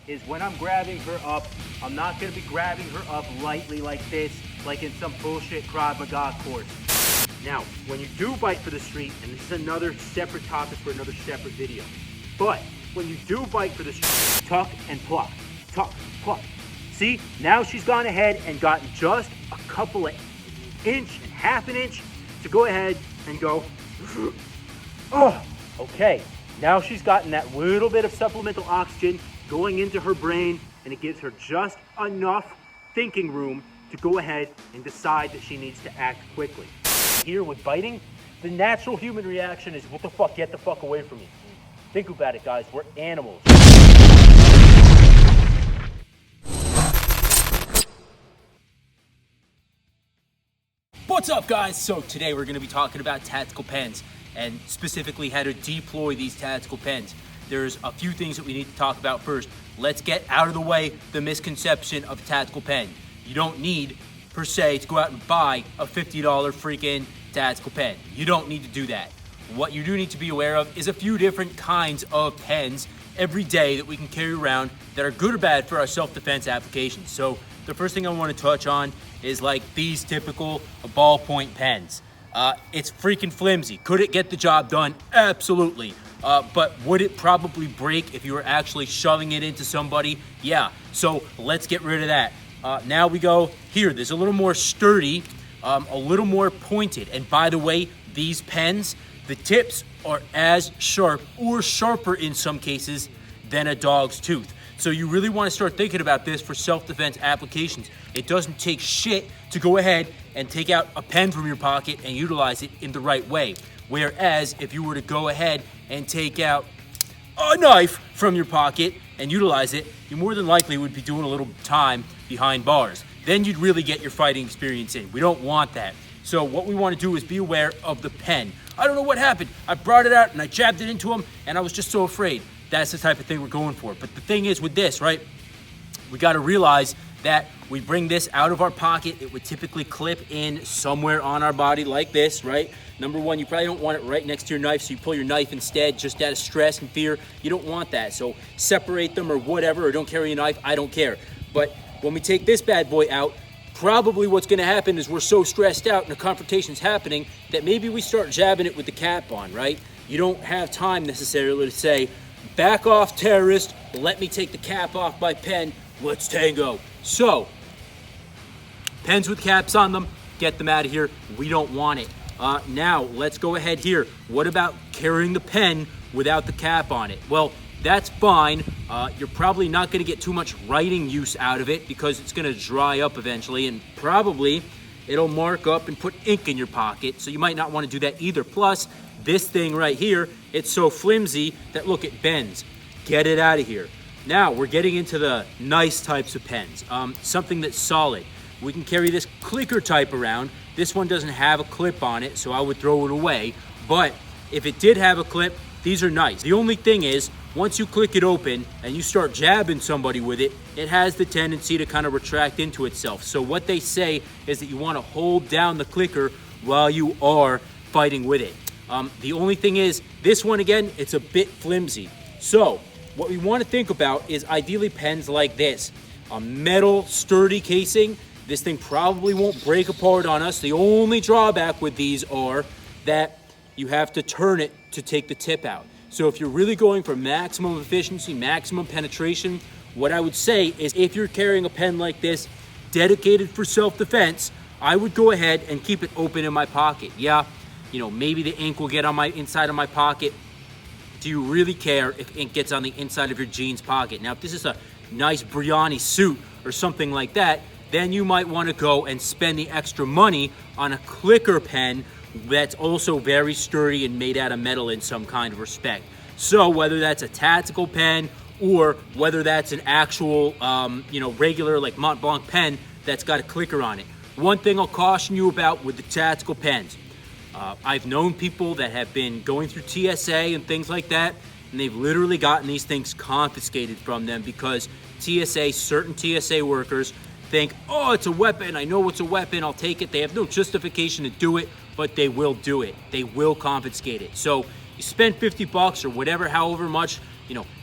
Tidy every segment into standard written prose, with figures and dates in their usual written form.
is when I'm grabbing her up, I'm not gonna be grabbing her up lightly like this, like in some bullshit Krav Maga course. Now, when you do bite for the street, and this is another separate topic for another separate video, but when you do bite for the street, tuck and pluck, tuck, pluck. See, now she's gone ahead and gotten just a couple of inch and half an inch to go ahead and go, oh, okay. Now she's gotten that little bit of supplemental oxygen going into her brain, and it gives her just enough thinking room to go ahead and decide that she needs to act quickly. Here with biting, the natural human reaction is, what the fuck, get the fuck away from me. Think about it, guys, we're animals. What's up, guys? So today we're going to be talking about tactical pens, and specifically how to deploy these tactical pens. There's a few things that we need to talk about first. Let's get out of the way the misconception of a tactical pen. You don't need, per se, to go out and buy a $50 freaking tactical pen. You don't need to do that. What you do need to be aware of is a few different kinds of pens every day that we can carry around that are good or bad for our self-defense applications. So the first thing I want to touch on is like these typical ballpoint pens. It's freaking flimsy. Could it get the job done? Absolutely. But would it probably break if you were actually shoving it into somebody? Yeah. So let's get rid of that. Now we go here. There's a little more sturdy, a little more pointed. And by the way, these pens, the tips are as sharp or sharper in some cases than a dog's tooth. So you really want to start thinking about this for self-defense applications. It doesn't take shit to go ahead and take out a pen from your pocket and utilize it in the right way. Whereas if you were to go ahead and take out a knife from your pocket and utilize it, you more than likely would be doing a little time behind bars. Then you'd really get your fighting experience in. We don't want that. So what we want to do is be aware of the pen. I don't know what happened. I brought it out and I jabbed it into him and I was just so afraid. That's the type of thing we're going for. But the thing is with this, right? We got to realize that we bring this out of our pocket. It would typically clip in somewhere on our body like this, right? Number one, you probably don't want it right next to your knife, so you pull your knife instead just out of stress and fear. You don't want that. So separate them or whatever, or don't carry a knife. I don't care. But when we take this bad boy out, probably what's going to happen is we're so stressed out and the confrontation's happening that maybe we start jabbing it with the cap on, right? You don't have time necessarily to say, back off, terrorist, let me take the cap off my pen, let's tango. So, pens with caps on them, get them out of here. We don't want it. Now, let's go ahead here. What about carrying the pen without the cap on it? Well, that's fine. You're probably not going to get too much writing use out of it because it's going to dry up eventually, and probably it'll mark up and put ink in your pocket, so you might not want to do that either. Plus, this thing right here, it's so flimsy that, look, it bends. Get it out of here. Now, we're getting into the nice types of pens, something that's solid. We can carry this clicker type around. This one doesn't have a clip on it, so I would throw it away. But if it did have a clip, these are nice. The only thing is, once you click it open and you start jabbing somebody with it, it has the tendency to kind of retract into itself. So what they say is that you want to hold down the clicker while you are fighting with it. The only thing is, this one again, it's a bit flimsy. So what we want to think about is ideally pens like this. A metal sturdy casing. This thing probably won't break apart on us. The only drawback with these are that you have to turn it to take the tip out. So if you're really going for maximum efficiency, maximum penetration, what I would say is if you're carrying a pen like this, dedicated for self-defense, I would go ahead and keep it open in my pocket. Yeah, you know, maybe the ink will get on my inside of my pocket. Do you really care if ink gets on the inside of your jeans pocket? Now, if this is a nice Brioni suit or something like that, then you might want to go and spend the extra money on a clicker pen that's also very sturdy and made out of metal in some kind of respect. So whether that's a tactical pen or whether that's an actual, regular like Mont Blanc pen that's got a clicker on it. One thing I'll caution you about with the tactical pens, I've known people that have been going through TSA and things like that, and they've literally gotten these things confiscated from them because certain TSA workers think, oh, it's a weapon, I know it's a weapon, I'll take it. They have no justification to do it, but they will do it. They will confiscate it. So you spend $50 or whatever, however much,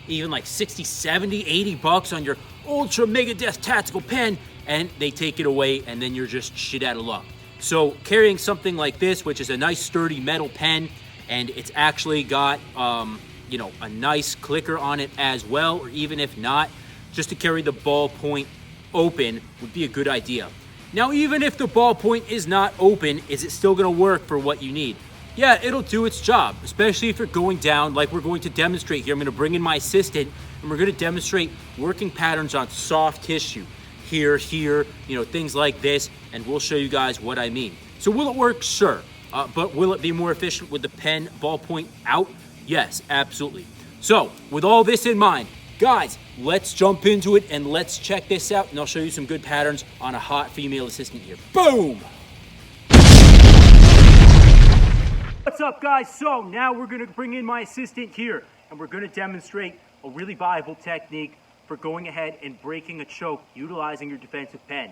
even like 60, 70, 80 bucks on your ultra mega death tactical pen, and they take it away, and then you're just shit out of luck. So carrying something like this, which is a nice sturdy metal pen, and it's actually got you know, a nice clicker on it as well, or even if not, just to carry the ballpoint open would be a good idea. Now, even if the ballpoint is not open, is it still going to work for what you need? Yeah, it'll do its job, especially if you're going down like we're going to demonstrate here. I'm going to bring in my assistant, and we're going to demonstrate working patterns on soft tissue. Here, you know, things like this, and we'll show you guys what I mean. So will it work? Sure. But will it be more efficient with the pen ballpoint out? Yes, absolutely. So with all this in mind, guys, let's jump into it and let's check this out, and I'll show you some good patterns on a hot female assistant here. Boom! What's up, guys? So now we're going to bring in my assistant here, and we're going to demonstrate a really viable technique for going ahead and breaking a choke utilizing your defensive pen.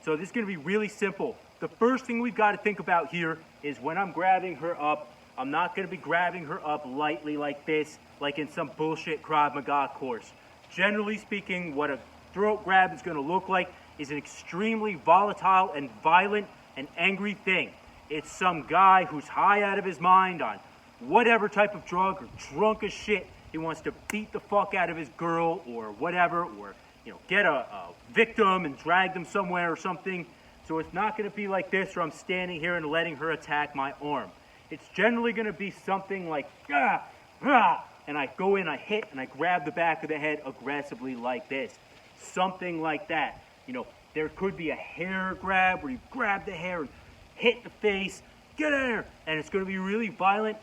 So this is going to be really simple. The first thing we've got to think about here is when I'm grabbing her up, I'm not going to be grabbing her up lightly like this, like in some bullshit Krav Maga course. Generally speaking, what a throat grab is going to look like is an extremely volatile and violent and angry thing. It's some guy who's high out of his mind on whatever type of drug or drunk as shit. He wants to beat the fuck out of his girl or whatever, or, you know, get a victim and drag them somewhere or something. So it's not going to be like this where I'm standing here and letting her attack my arm. It's generally going to be something like, and I go in, I hit, and I grab the back of the head aggressively like this. Something like that. You know, there could be a hair grab where you grab the hair and hit the face, get in there, and it's going to be really violent,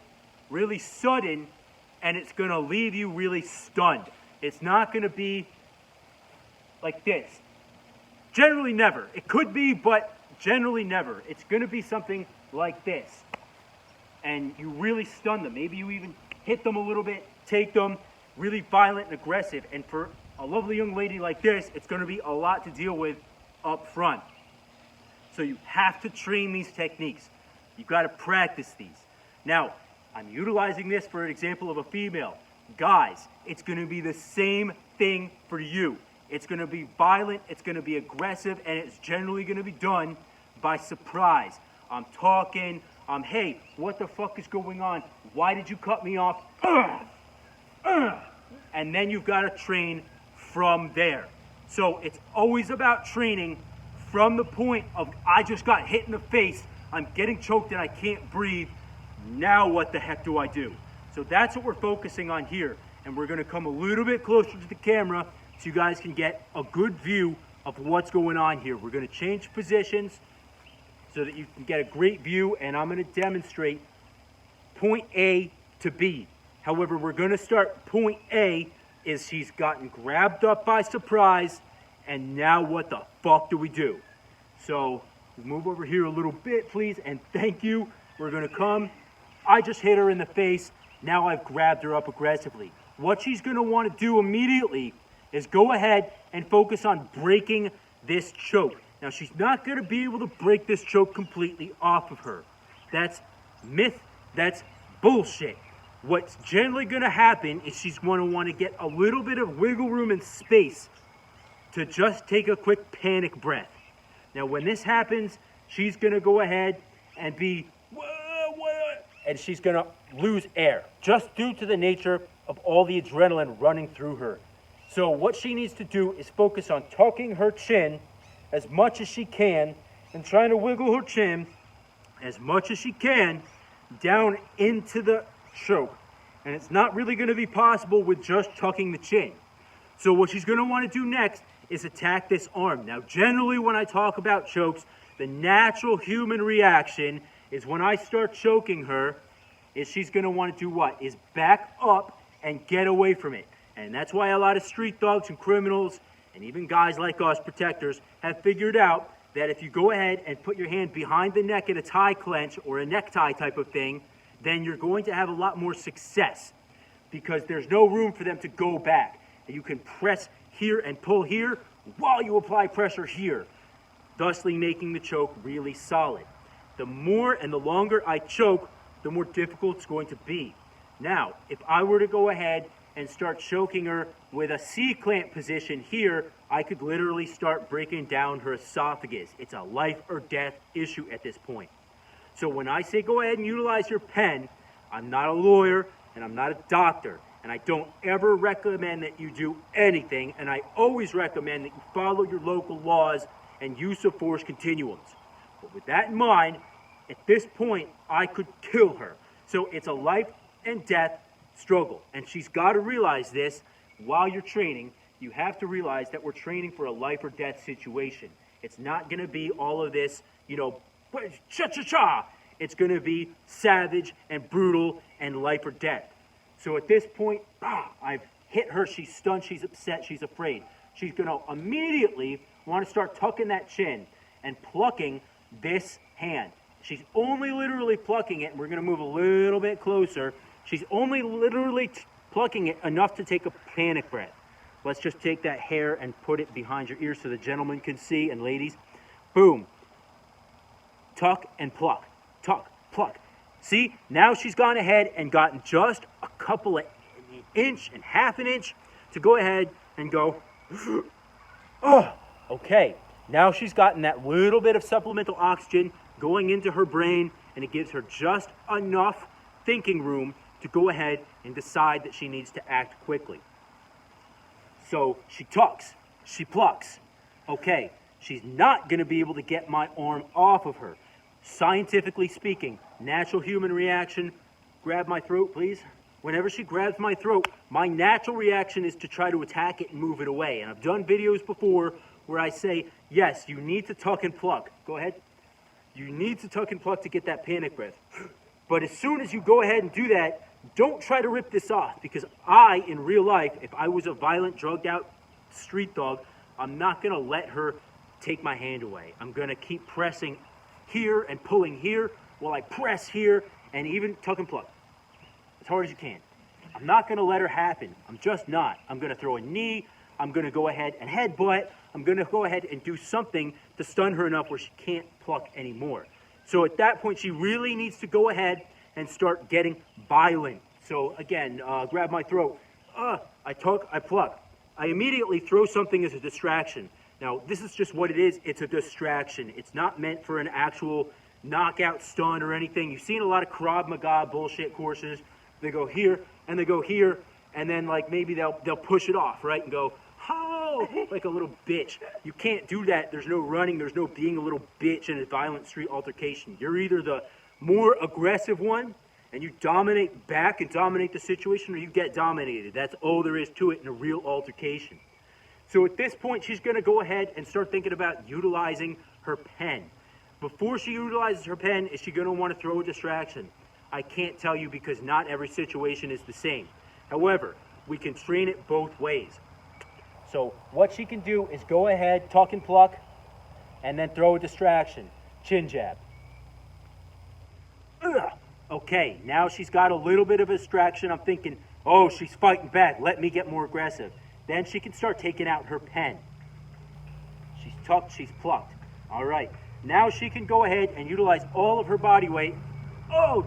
really sudden, and it's going to leave you really stunned. It's not going to be like this. Generally never. It could be, but generally never. It's going to be something like this. And you really stun them. Maybe you even hit them a little bit, take them, really violent and aggressive. And for a lovely young lady like this, it's going to be a lot to deal with up front. So you have to train these techniques. You've got to practice these. Now, I'm utilizing this for an example of a female. Guys, it's going to be the same thing for you. It's going to be violent, it's going to be aggressive, and it's generally going to be done by surprise. I'm talking, hey, what the fuck is going on? Why did you cut me off? And then you've got to train from there. So it's always about training from the point of, I just got hit in the face, I'm getting choked and I can't breathe, now what the heck do I do? So that's what we're focusing on here. And we're going to come a little bit closer to the camera so you guys can get a good view of what's going on here. We're going to change positions so that you can get a great view, and I'm going to demonstrate point A to B. However, we're going to start point A is she's gotten grabbed up by surprise, and now what the fuck do we do? So move over here a little bit, please, and thank you. We're going to come. I just hit her in the face. Now I've grabbed her up aggressively. What she's going to want to do immediately is go ahead and focus on breaking this choke. Now, she's not going to be able to break this choke completely off of her. That's myth. That's bullshit. What's generally going to happen is she's going to want to get a little bit of wiggle room and space to just take a quick panic breath. Now, when this happens, she's going to go ahead and be, and she's going to lose air, just due to the nature of all the adrenaline running through her. So what she needs to do is focus on tucking her chin as much as she can and trying to wiggle her chin as much as she can down into the choke. And it's not really going to be possible with just tucking the chin. So what she's going to want to do next is attack this arm. Now, generally when I talk about chokes, the natural human reaction is when I start choking her, is she's going to want to do what? Is back up and get away from it. And that's why a lot of street thugs and criminals, and even guys like us, protectors, have figured out that if you go ahead and put your hand behind the neck in a tie clench or a necktie type of thing, then you're going to have a lot more success because there's no room for them to go back. And you can press here and pull here while you apply pressure here, thusly making the choke really solid. The more and the longer I choke, the more difficult it's going to be. Now, if I were to go ahead and start choking her with a C-clamp position here, I could literally start breaking down her esophagus. It's a life or death issue at this point. So when I say go ahead and utilize your pen, I'm not a lawyer and I'm not a doctor, and I don't ever recommend that you do anything, and I always recommend that you follow your local laws and use of force continuums. But with that in mind, at this point, I could kill her. So it's a life and death struggle, and she's got to realize this while you're training. You have to realize that we're training for a life or death situation. It's not going to be all of this, cha-cha-cha. It's going to be savage and brutal and life or death. So at this point, I've hit her. She's stunned. She's upset. She's afraid. She's going to immediately want to start tucking that chin and plucking this hand. She's only literally plucking it, and we're going to move a little bit closer. She's only literally plucking it enough to take a panic breath. Let's just take that hair and put it behind your ear so the gentleman can see, and ladies, boom. Tuck and pluck. Tuck, pluck. See, now she's gone ahead and gotten just a couple of inch and half an inch to go ahead and go, oh, okay. Now she's gotten that little bit of supplemental oxygen going into her brain, and it gives her just enough thinking room to go ahead and decide that she needs to act quickly. So she tucks, she plucks. Okay, she's not going to be able to get my arm off of her. Scientifically speaking, natural human reaction, grab my throat, please. Whenever she grabs my throat, my natural reaction is to try to attack it and move it away. And I've done videos before where I say, yes, you need to tuck and pluck. Go ahead. You need to tuck and pluck to get that panic breath. But as soon as you go ahead and do that, don't try to rip this off, because I, in real life, if I was a violent, drugged out street dog, I'm not going to let her take my hand away. I'm going to keep pressing here and pulling here while I press here and even tuck and pluck as hard as you can. I'm not going to let her happen. I'm just not. I'm going to throw a knee. I'm going to go ahead and headbutt. I'm going to go ahead and do something to stun her enough where she can't pluck anymore. So at that point, she really needs to go ahead and start getting violent. So again, grab my throat. I tuck, I pluck. I immediately throw something as a distraction. Now, this is just what it is. It's a distraction. It's not meant for an actual knockout stun or anything. You've seen a lot of Krav Maga bullshit courses. They go here, and they go here, and then like maybe they'll push it off, right? And go, oh, like a little bitch. You can't do that. There's no running. There's no being a little bitch in a violent street altercation. You're either the more aggressive one, and you dominate back and dominate the situation, or you get dominated. That's all there is to it in a real altercation. So at this point, she's going to go ahead and start thinking about utilizing her pen. Before she utilizes her pen, is she going to want to throw a distraction? I can't tell you, because not every situation is the same. However, we can train it both ways. So what she can do is go ahead, tuck and pluck, and then throw a distraction. Chin jab. Ugh. Okay, now she's got a little bit of a distraction. I'm thinking, oh, she's fighting back. Let me get more aggressive. Then she can start taking out her pen. She's tucked, she's plucked. All right, now she can go ahead and utilize all of her body weight,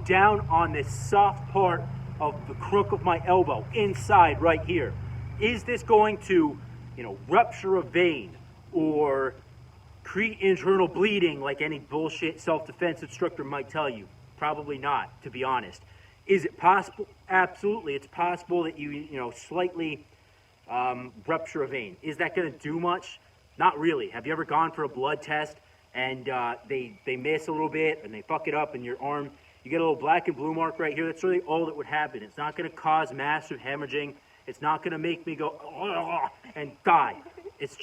down on this soft part of the crook of my elbow, inside right here. Is this going to, rupture a vein or create internal bleeding like any bullshit self-defense instructor might tell you? Probably not, to be honest. Is it possible? Absolutely. It's possible that you slightly rupture a vein. Is that going to do much? Not really. Have you ever gone for a blood test and they miss a little bit and they fuck it up in your arm? You get a little black and blue mark right here. That's really all that would happen. It's not going to cause massive hemorrhaging. It's not going to make me go and die. It's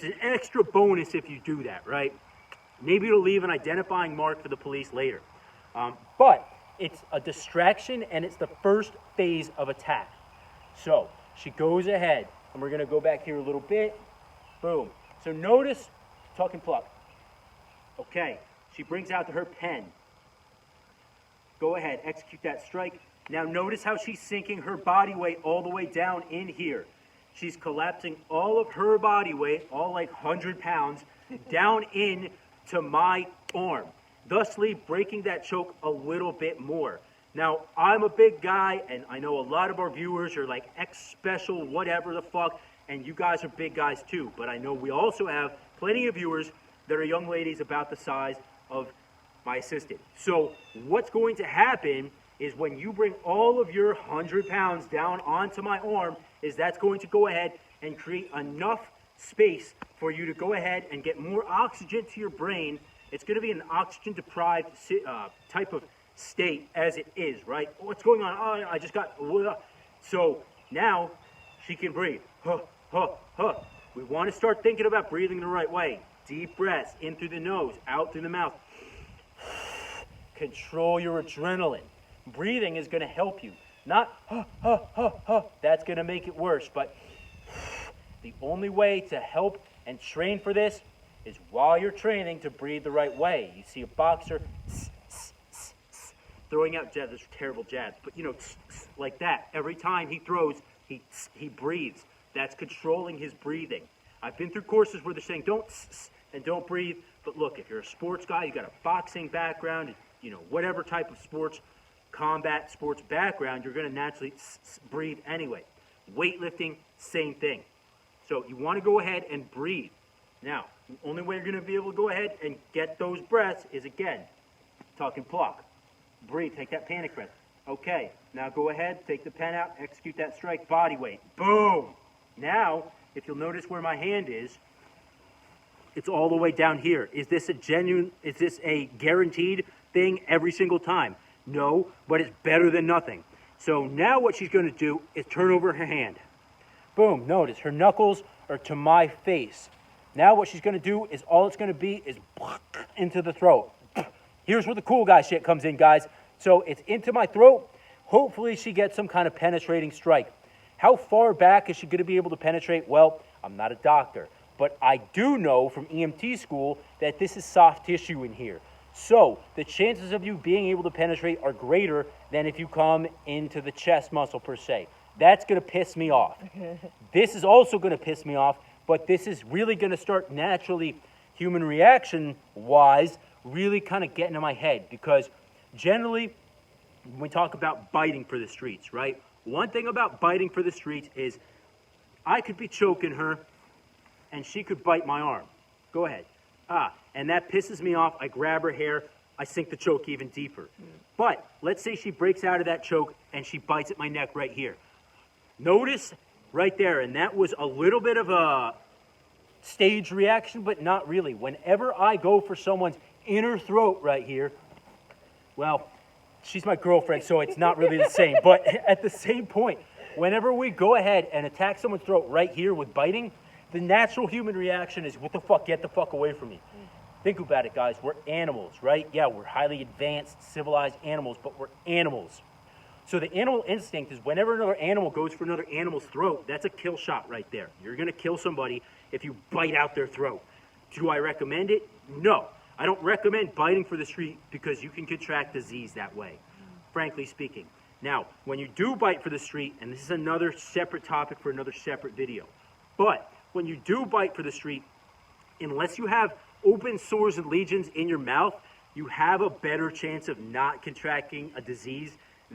an extra bonus if you do that, right? Maybe it'll leave an identifying mark for the police later. But it's a distraction, and it's the first phase of attack. So she goes ahead, and we're going to go back here a little bit. Boom. So notice, tuck and pluck. Okay, she brings out her pen. Go ahead, execute that strike. Now notice how she's sinking her body weight all the way down in here. She's collapsing all of her body weight, all like 100 pounds, down in to my arm, thusly breaking that choke a little bit more. Now, I'm a big guy, and I know a lot of our viewers are like X-special, whatever the fuck, and you guys are big guys too. But I know we also have plenty of viewers that are young ladies about the size of my assistant. So what's going to happen is when you bring all of your 100 pounds down onto my arm, is that's going to go ahead and create enough space for you to go ahead and get more oxygen to your brain. It's going to be an oxygen-deprived type of state as it is, right? What's going on? Oh, I just got... So now she can breathe. We want to start thinking about breathing the right way. Deep breaths in through the nose, out through the mouth. Control your adrenaline. Breathing is going to help you. Not that's going to make it worse, but the only way to help and train for this is while you're training to breathe the right way. You see a boxer throwing out jabs, those are terrible jabs, but you know, like that. Every time he throws, he breathes. That's controlling his breathing. I've been through courses where they're saying don't and don't breathe, but look, if you're a sports guy, you got a boxing background, you know, whatever type of sports, combat sports background, you're going to naturally breathe anyway. Weightlifting, same thing. So you want to go ahead and breathe. Now, the only way you're going to be able to go ahead and get those breaths is, again, talking block. Breathe, take that panic breath. Okay, now go ahead, take the pen out, execute that strike, body weight. Boom! Now, if you'll notice where my hand is, it's all the way down here. Is this a guaranteed thing every single time? No, but it's better than nothing. So now what she's going to do is turn over her hand. Boom, notice her knuckles are to my face. Now what she's going to do is all it's going to be is into the throat. Here's where the cool guy shit comes in, guys. So it's into my throat. Hopefully she gets some kind of penetrating strike. How far back is she going to be able to penetrate? Well, I'm not a doctor, but I do know from EMT school that this is soft tissue in here. So the chances of you being able to penetrate are greater than if you come into the chest muscle per se. That's going to piss me off. This is also going to piss me off, but this is really going to start naturally, human reaction-wise, really kind of getting in my head, because generally when we talk about biting for the streets, right? One thing about biting for the streets is I could be choking her and she could bite my arm. Go ahead. And that pisses me off. I grab her hair, I sink the choke even deeper. But let's say she breaks out of that choke and she bites at my neck right here. Notice right there, and that was a little bit of a staged reaction, but not really. Whenever I go for someone's inner throat right here, well, she's my girlfriend, so it's not really the same. But at the same point, whenever we go ahead and attack someone's throat right here with biting, the natural human reaction is, what the fuck, get the fuck away from me. Think about it, guys. We're animals, right? Yeah, we're highly advanced, civilized animals, but we're animals. So the animal instinct is whenever another animal goes for another animal's throat, that's a kill shot right there. You're going to kill somebody if you bite out their throat. Do I recommend it? No. I don't recommend biting for the street because you can contract disease that way, frankly speaking. Now, when you do bite for the street, and this is another separate topic for another separate video, but when you do bite for the street, unless you have open sores and lesions in your mouth, you have a better chance of not contracting a disease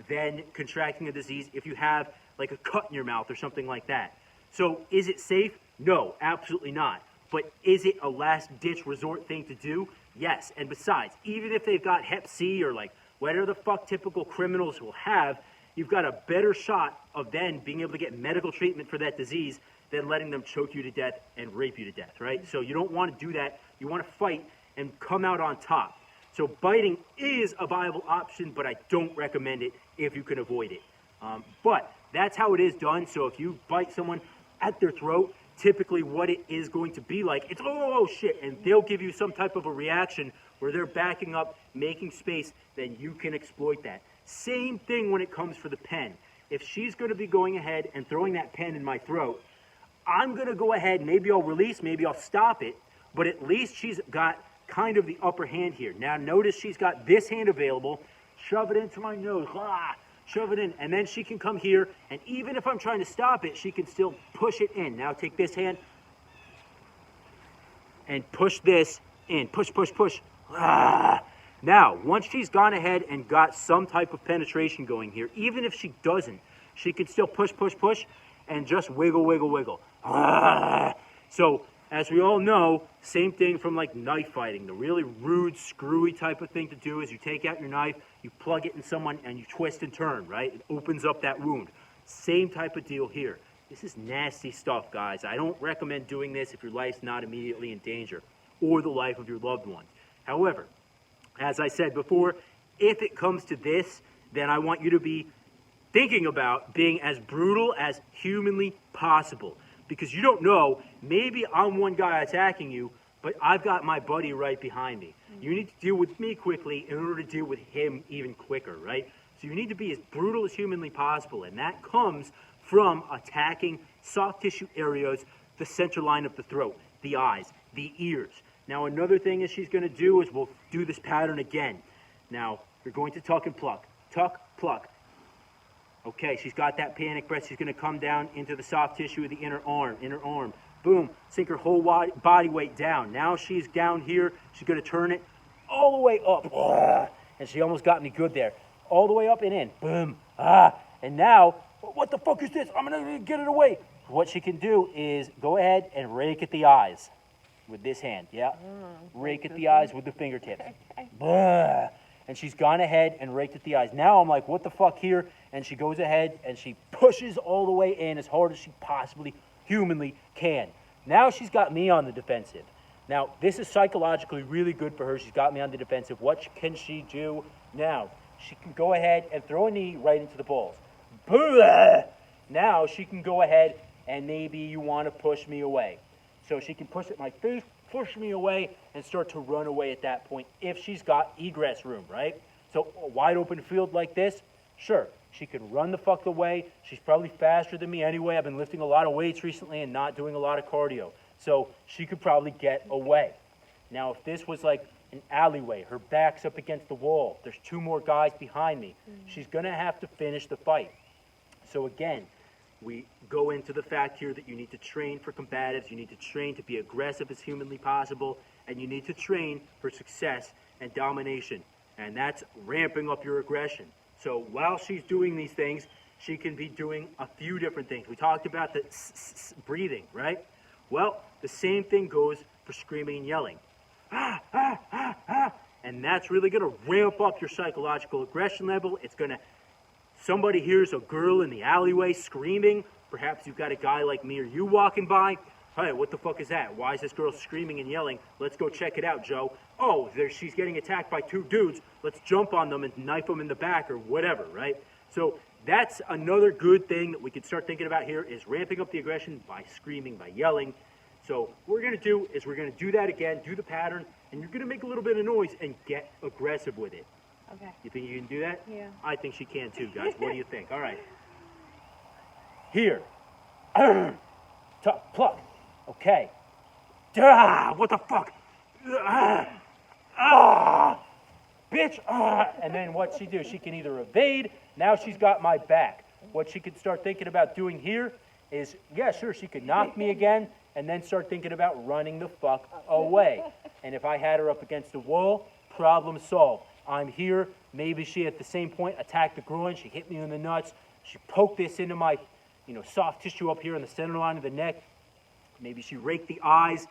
than contracting a disease if you have like a cut in your mouth or something like that. So is it safe? No, absolutely not. But is it a last-ditch resort thing to do? Yes. And besides, even if they've got Hep C or like whatever the fuck typical criminals will have, you've got a better shot of then being able to get medical treatment for that disease than letting them choke you to death and rape you to death, right? So you don't want to do that. You want to fight and come out on top. So biting is a viable option, but I don't recommend it if you can avoid it. But that's how it is done. So if you bite someone at their throat, typically what it is going to be like, it's, oh shit, and they'll give you some type of a reaction where they're backing up, making space, then you can exploit that. Same thing when it comes for the pen. If she's going to be going ahead and throwing that pen in my throat, I'm going to go ahead, maybe I'll release, maybe I'll stop it, but at least she's got kind of the upper hand here. Now notice she's got this hand available, shove it into my nose, shove it in, and then she can come here, and even if I'm trying to stop it, she can still push it in. Now take this hand and push this in, push, push, push. Now, once she's gone ahead and got some type of penetration going here, even if she doesn't, she can still push, and just wiggle. So, as we all know, same thing from like knife fighting. The really rude, screwy type of thing to do is you take out your knife, you plug it in someone, and you twist and turn, right? It opens up that wound. Same type of deal here. This is nasty stuff, guys. I don't recommend doing this if your life's not immediately in danger or the life of your loved ones. However, as I said before, if it comes to this, then I want you to be thinking about being as brutal as humanly possible. Because you don't know, maybe I'm one guy attacking you, but I've got my buddy right behind me. You need to deal with me quickly in order to deal with him even quicker, right? So you need to be as brutal as humanly possible, and that comes from attacking soft tissue areas, the center line of the throat, the eyes, the ears. Now another thing that she's going to do is we'll do this pattern again. Now, you're going to tuck and pluck. Tuck, pluck. Okay, she's got that panic breath. She's going to come down into the soft tissue of the inner arm. Boom, sink her whole body weight down. Now she's down here. She's going to turn it all the way up. And she almost got me good there. All the way up and in. Boom. And now, what the fuck is this? I'm going to get it away. What she can do is go ahead and rake at the eyes with this hand. Yeah? Rake at the eyes with the fingertips. And she's gone ahead and raked at the eyes. Now I'm like, what the fuck here? And she goes ahead and she pushes all the way in as hard as she possibly humanly can. Now she's got me on the defensive. Now, this is psychologically really good for her. She's got me on the defensive. What can she do now? She can go ahead and throw a knee right into the balls. Now she can go ahead and maybe you want to push me away. So she can push at my face, push me away, and start to run away at that point if she's got egress room, right? So a wide open field like this, sure, she could run the fuck away. She's probably faster than me anyway. I've been lifting a lot of weights recently and not doing a lot of cardio. So she could probably get away. Now, if this was like an alleyway, her back's up against the wall, there's two more guys behind me, she's going to have to finish the fight. So again, we go into the fact here that you need to train for combatives, you need to train to be aggressive as humanly possible, and you need to train for success and domination. And that's ramping up your aggression. So while she's doing these things, she can be doing a few different things. We talked about the breathing, right? Well, the same thing goes for screaming and yelling. And that's really going to ramp up your psychological aggression level. It's going to, somebody hears a girl in the alleyway screaming. Perhaps you've got a guy like me or you walking by. Hey, what the fuck is that? Why is this girl screaming and yelling? Let's go check it out, Joe. Oh, she's getting attacked by two dudes. Let's jump on them and knife them in the back or whatever, right? So that's another good thing that we can start thinking about here is ramping up the aggression by screaming, by yelling. So what we're going to do is we're going to do that again, do the pattern, and you're going to make a little bit of noise and get aggressive with it. Okay. You think you can do that? Yeah. I think she can too, guys. What do you think? All right. Here. Tuck, pluck. Okay. What the fuck? Bitch. And then what she do? She can either evade. Now she's got my back. What she could start thinking about doing here is, yeah, sure, she could knock me again and then start thinking about running the fuck away. And if I had her up against the wall, problem solved. I'm here. Maybe she, at the same point, attacked the groin. She hit me in the nuts. She poked this into my, soft tissue up here in the center line of the neck. Maybe she raked the eyes.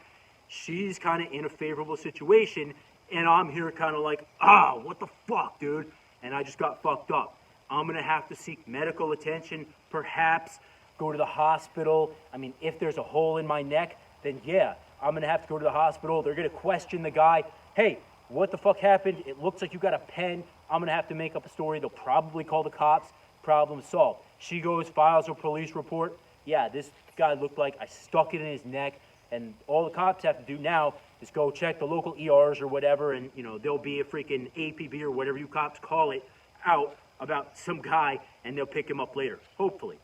She's kind of in a favorable situation, and I'm here kind of like, what the fuck, dude? And I just got fucked up. I'm going to have to seek medical attention, perhaps go to the hospital. I mean, if there's a hole in my neck, then yeah, I'm going to have to go to the hospital. They're going to question the guy. Hey, what the fuck happened? It looks like you got a pen. I'm going to have to make up a story. They'll probably call the cops. Problem solved. She goes, files a police report. Yeah, this guy looked like I stuck it in his neck, and all the cops have to do now is go check the local ERs or whatever, and there'll be a freaking APB or whatever you cops call it out about some guy, and they'll pick him up later, hopefully.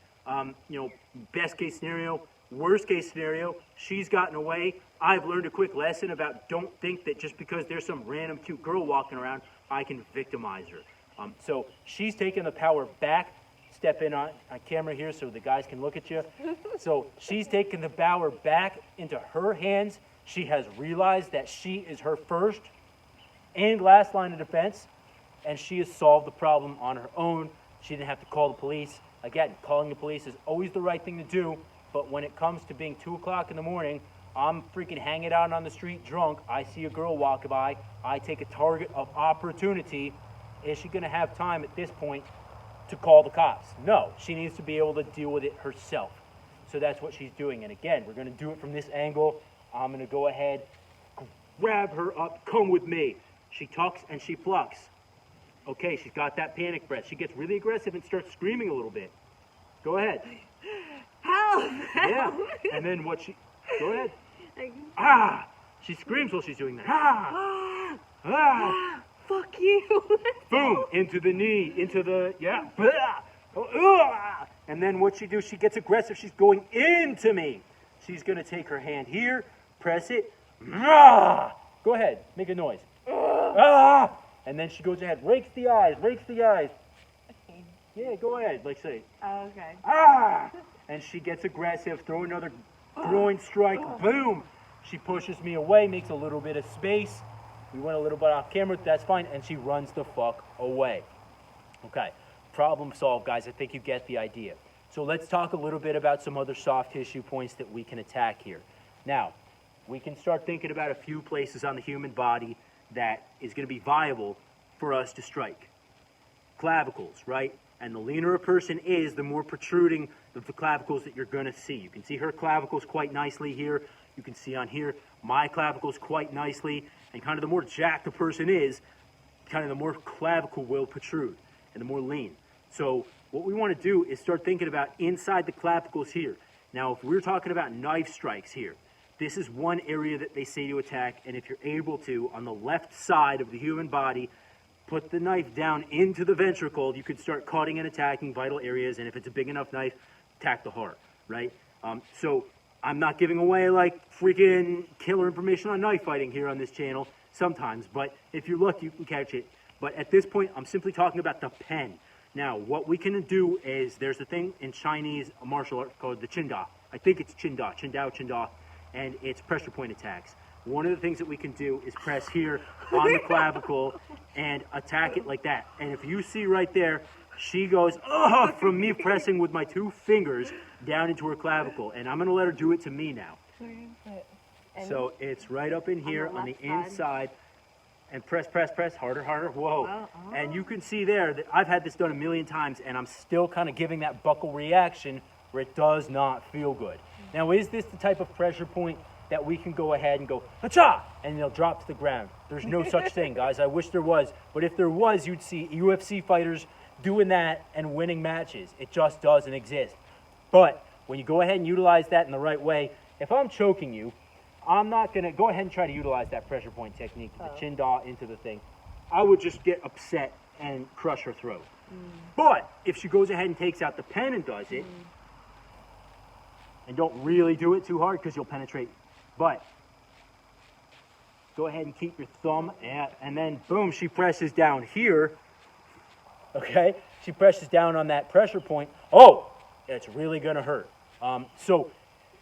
Best case scenario, worst case scenario, she's gotten away. I've learned a quick lesson about don't think that just because there's some random cute girl walking around, I can victimize her. So she's taking the power back. Step in on camera here so the guys can look at you. So she's taken the power back into her hands. She has realized that she is her first. and last line of defense, and she has solved the problem on her own. She didn't have to call the police. Again, calling the police is always the right thing to do, but when it comes to being 2 o'clock in the morning, I'm freaking hanging out on the street drunk, I see a girl walk by, I take a target of opportunity. Is she going to have time at this point to call the cops? No, she needs to be able to deal with it herself. So that's what she's doing. And again, we're going to do it from this angle. I'm going to go ahead, grab her up, come with me. She tucks and she plucks. Okay, she's got that panic breath. She gets really aggressive and starts screaming a little bit. Go ahead. Help! Yeah, and then what she, go ahead. Ah! She screams while she's doing that. Ah! Ah! Fuck you! Boom! Into the knee, into the, yeah. And then what she do, she gets aggressive. She's going into me. She's going to take her hand here, press it. Go ahead, make a noise. Ah! And then she goes ahead, rakes the eyes, rakes the eyes. Yeah, go ahead, like say. Oh, okay. Ah! And she gets aggressive, throw another groin strike, boom! She pushes me away, makes a little bit of space. We went a little bit off camera, that's fine, and she runs the fuck away. Okay, problem solved, guys. I think you get the idea. So let's talk a little bit about some other soft tissue points that we can attack here. Now, we can start thinking about a few places on the human body that is going to be viable for us to strike. Clavicles, right? And the leaner a person is, the more protruding of the clavicles that you're going to see. You can see her clavicles quite nicely here. You can see on here my clavicles quite nicely. And kind of the more jacked a person is, kind of the more clavicle will protrude and the more lean. So what we want to do is start thinking about inside the clavicles here. Now, if we're talking about knife strikes here, this is one area that they say to attack. And if you're able to, on the left side of the human body, put the knife down into the ventricle, you could start cutting and attacking vital areas, and if it's a big enough knife, attack the heart, right? So I'm not giving away like freaking killer information on knife fighting here on this channel sometimes, but if you're lucky, you can catch it. But at this point, I'm simply talking about the pen. Now, what we can do is, there's a thing in Chinese martial art called the Chinda. I think it's Chinda, and it's pressure point attacks. One of the things that we can do is press here on the clavicle and attack it like that. And if you see right there, she goes, oh, from me pressing with my 2 fingers down into her clavicle. And I'm going to let her do it to me now. So it's right up in here on the inside. And press, harder, whoa. And you can see there that I've had this done a million times, and I'm still kind of giving that buckle reaction where it does not feel good. Now, is this the type of pressure point that we can go ahead and go, ha-cha, and they'll drop to the ground? There's no such thing, guys. I wish there was. But if there was, you'd see UFC fighters doing that and winning matches. It just doesn't exist. But when you go ahead and utilize that in the right way, if I'm choking you, I'm not going to go ahead and try to utilize that pressure point technique, the chin daw into the thing. I would just get upset and crush her throat. But if she goes ahead and takes out the pen and does it, and don't really do it too hard because you'll penetrate, but go ahead and keep your thumb and then boom, she presses down here. Okay, she presses down on that pressure point. Oh, it's really going to hurt. So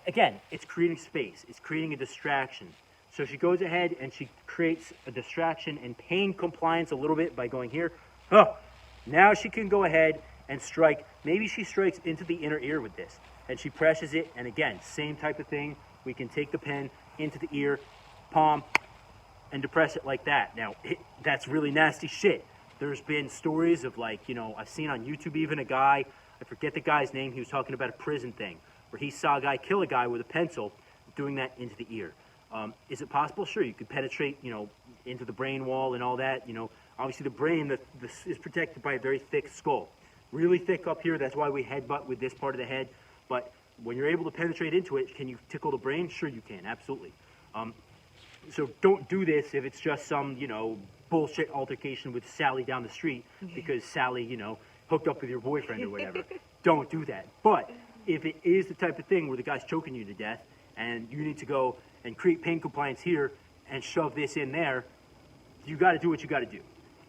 again, it's creating space. It's creating a distraction. So she goes ahead and she creates a distraction and pain compliance a little bit by going here. Oh, now she can go ahead and strike. Maybe she strikes into the inner ear with this. And she presses it. And again, same type of thing. We can take the pen into the ear, palm, and depress it like that. Now, that's really nasty shit. There's been stories of like, I've seen on YouTube even a guy, I forget the guy's name, he was talking about a prison thing, where he saw a guy kill a guy with a pencil, doing that into the ear. Is it possible? Sure, you could penetrate, into the brain wall and all that. Obviously the brain is protected by a very thick skull. Really thick up here, that's why we headbutt with this part of the head. But when you're able to penetrate into it, can you tickle the brain? Sure you can, absolutely. So don't do this if it's just some, bullshit altercation with Sally down the street because Sally, hooked up with your boyfriend or whatever. Don't do that. But if it is the type of thing where the guy's choking you to death and you need to go and create pain compliance here and shove this in there, you got to do what you got to do.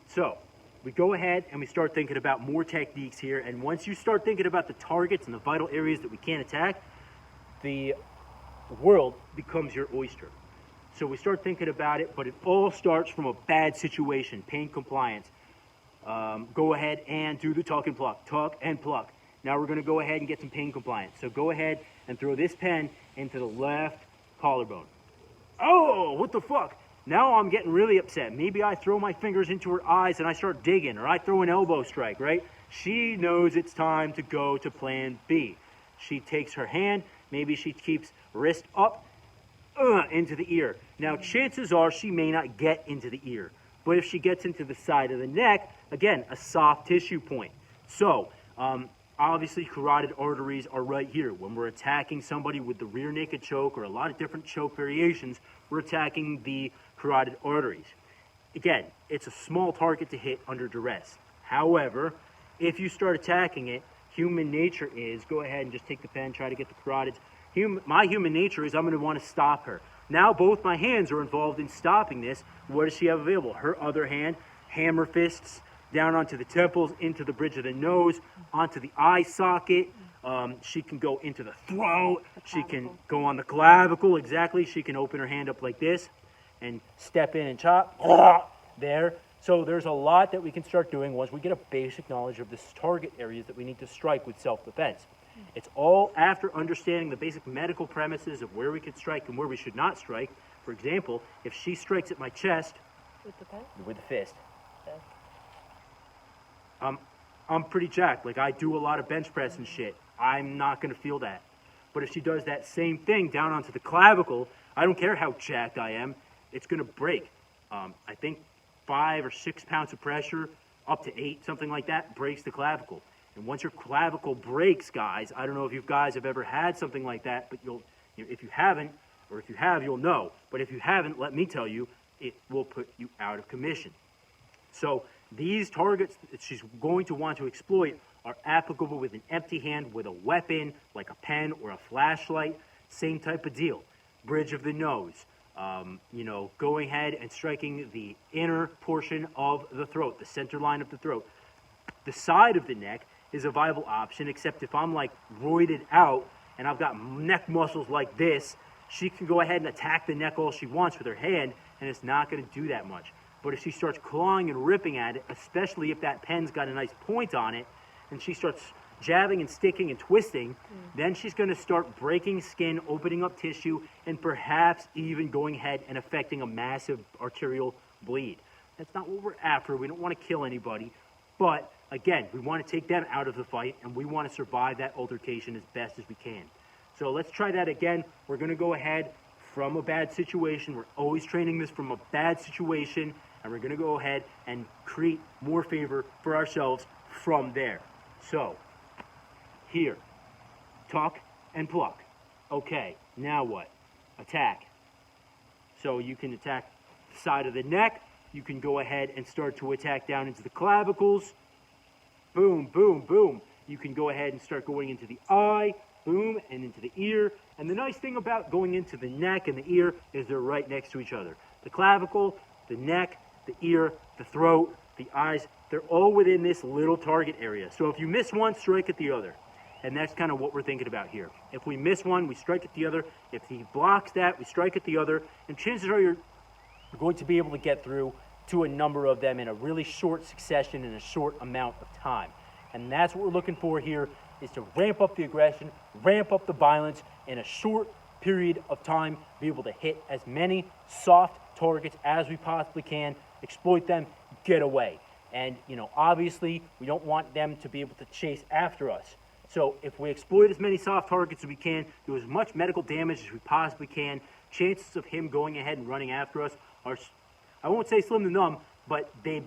So we go ahead and we start thinking about more techniques here. And once you start thinking about the targets and the vital areas that we can't attack, the world becomes your oyster. So we start thinking about it, but it all starts from a bad situation, pain compliance. Go ahead and do the tuck and pluck, tuck and pluck. Now we're gonna go ahead and get some pain compliance. So go ahead and throw this pen into the left collarbone. Oh, what the fuck? Now I'm getting really upset. Maybe I throw my fingers into her eyes and I start digging, or I throw an elbow strike, right? She knows it's time to go to plan B. She takes her hand, maybe she keeps wrist up, into the ear. Now, chances are she may not get into the ear, but if she gets into the side of the neck, again, a soft tissue point. So, obviously, carotid arteries are right here. When we're attacking somebody with the rear naked choke or a lot of different choke variations, we're attacking the carotid arteries. Again, it's a small target to hit under duress. However, if you start attacking it, human nature is, go ahead and just take the pen, try to get the carotids. My human nature is I'm going to want to stop her. Now both my hands are involved in stopping this. What does she have available? Her other hand, hammer fists, down onto the temples, into the bridge of the nose, onto the eye socket. She can go into the throat. She can go on the clavicle, exactly. She can open her hand up like this and step in and chop. There. So there's a lot that we can start doing once we get a basic knowledge of the target areas that we need to strike with self-defense. It's all after understanding the basic medical premises of where we could strike and where we should not strike. For example, if she strikes at my chest With the pen? with the fist, Okay. I'm pretty jacked. Like, I do a lot of bench press and shit. I'm not going to feel that. But if she does that same thing down onto the clavicle, I don't care how jacked I am, it's going to break. I think 5 or 6 pounds of pressure, up to 8, something like that, breaks the clavicle. And once your clavicle breaks, guys, I don't know if you guys have ever had something like that, but if you haven't, or if you have, you'll know. But if you haven't, let me tell you, it will put you out of commission. So these targets that she's going to want to exploit are applicable with an empty hand, with a weapon, like a pen or a flashlight, same type of deal. Bridge of the nose, going ahead and striking the inner portion of the throat, the center line of the throat. The side of the neck is a viable option, except if I'm like roided out and I've got neck muscles like this, she can go ahead and attack the neck all she wants with her hand, and it's not going to do that much. But if she starts clawing and ripping at it, especially if that pen's got a nice point on it, and she starts jabbing and sticking and twisting, then she's going to start breaking skin, opening up tissue, and perhaps even going ahead and affecting a massive arterial bleed. That's not what we're after. We don't want to kill anybody. But, again, we want to take them out of the fight, and we want to survive that altercation as best as we can. So let's try that again. We're going to go ahead from a bad situation. We're always training this from a bad situation, and we're going to go ahead and create more favor for ourselves from there. So, here, tuck and pluck. Okay, now what? Attack. So you can attack the side of the neck. You can go ahead and start to attack down into the clavicles. Boom, boom, boom. You can go ahead and start going into the eye. Boom, and into the ear. And the nice thing about going into the neck and the ear is they're right next to each other. The clavicle, the neck, the ear, the throat, the eyes, they're all within this little target area. So if you miss one, strike at the other. And that's kind of what we're thinking about here. If we miss one, we strike at the other. If he blocks that, we strike at the other. And chances are you're going to be able to get through to a number of them in a really short succession in a short amount of time. And that's what we're looking for here, is to ramp up the aggression, ramp up the violence in a short period of time, be able to hit as many soft targets as we possibly can, exploit them, get away. And, obviously, we don't want them to be able to chase after us. So if we exploit as many soft targets as we can, do as much medical damage as we possibly can, chances of him going ahead and running after us are, I won't say slim to none, but the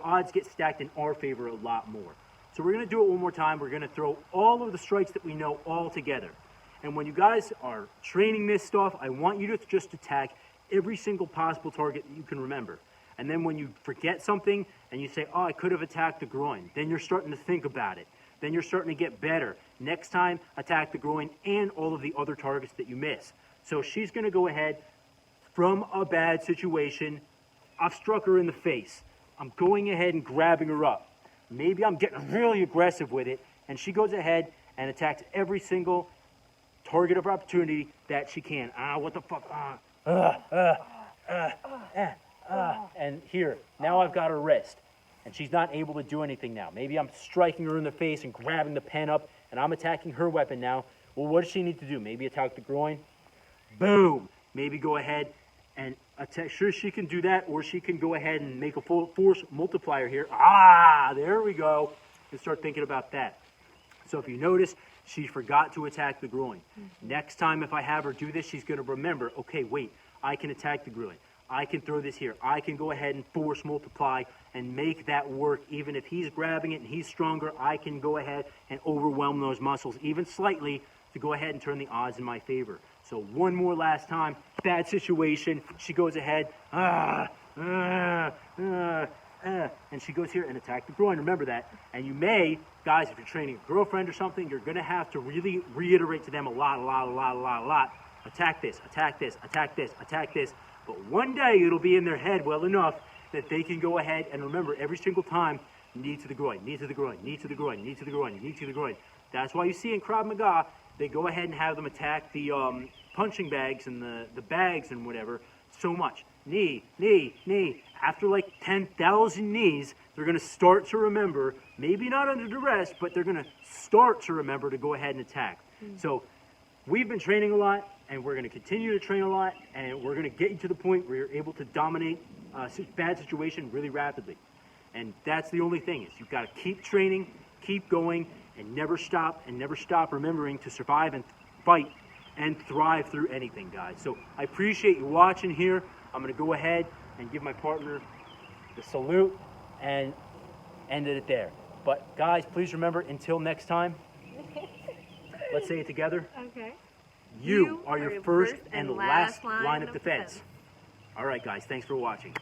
odds get stacked in our favor a lot more. So we're going to do it one more time. We're going to throw all of the strikes that we know all together. And when you guys are training this stuff, I want you to just attack every single possible target that you can remember. And then when you forget something and you say, oh, I could have attacked the groin, then you're starting to think about it. Then you're starting to get better. Next time, attack the groin and all of the other targets that you miss. So she's going to go ahead from a bad situation. I've struck her in the face. I'm going ahead and grabbing her up. Maybe I'm getting really aggressive with it, and she goes ahead and attacks every single target of opportunity that she can. What the fuck? And here, now I've got her wrist, and she's not able to do anything now. Maybe I'm striking her in the face and grabbing the pen up, and I'm attacking her weapon now. Well, what does she need to do? Maybe attack the groin? Boom! Maybe go ahead and attack. Sure, she can do that, or she can go ahead and make a full force multiplier here. There we go. And start thinking about that. So if you notice, she forgot to attack the groin. Next time if I have her do this, she's going to remember, okay, wait, I can attack the groin. I can throw this here. I can go ahead and force multiply and make that work. Even if he's grabbing it and he's stronger, I can go ahead and overwhelm those muscles, even slightly, to go ahead and turn the odds in my favor. So one more last time, bad situation. She goes ahead, and she goes here and attack the groin. Remember that. And you may, guys, if you're training a girlfriend or something, you're going to have to really reiterate to them a lot. Attack this, attack this, attack this, attack this. But one day it'll be in their head well enough that they can go ahead and remember every single time, knee to the groin, knee to the groin, knee to the groin, knee to the groin, knee to the groin. That's why you see in Krav Maga, they go ahead and have them attack the punching bags and the bags and whatever so much. Knee, knee, knee. After like 10,000 knees, they're going to start to remember, maybe not under duress, but they're going to start to remember to go ahead and attack. So we've been training a lot, and we're going to continue to train a lot, and we're going to get you to the point where you're able to dominate a bad situation really rapidly. And that's the only thing, is you've got to keep training, keep going, and never stop remembering to survive and fight and thrive through anything, guys. So I appreciate you watching here. I'm going to go ahead and give my partner the salute and end it there. But guys, please remember, until next time, let's say it together. Okay. You are your first and last line of defense. All right, guys, thanks for watching.